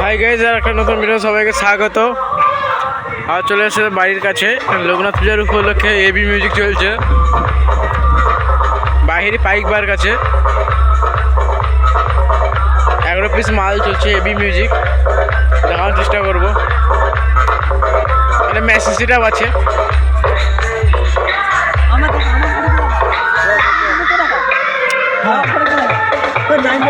Hi guys, আর একটা নতুন video সবাইকে স্বাগত। আর চলে এসেছে বাড়ির কাছে লোকনাথ পূজার উপলক্ষে এবি মিউজিক চলছে বাহিরে পাইক বার কাছে। 11 পিস মাল চলছে এবি মিউজিক, দেখানোর চেষ্টা করবো। মানে মেসেজ সিটাও আছে। নাইন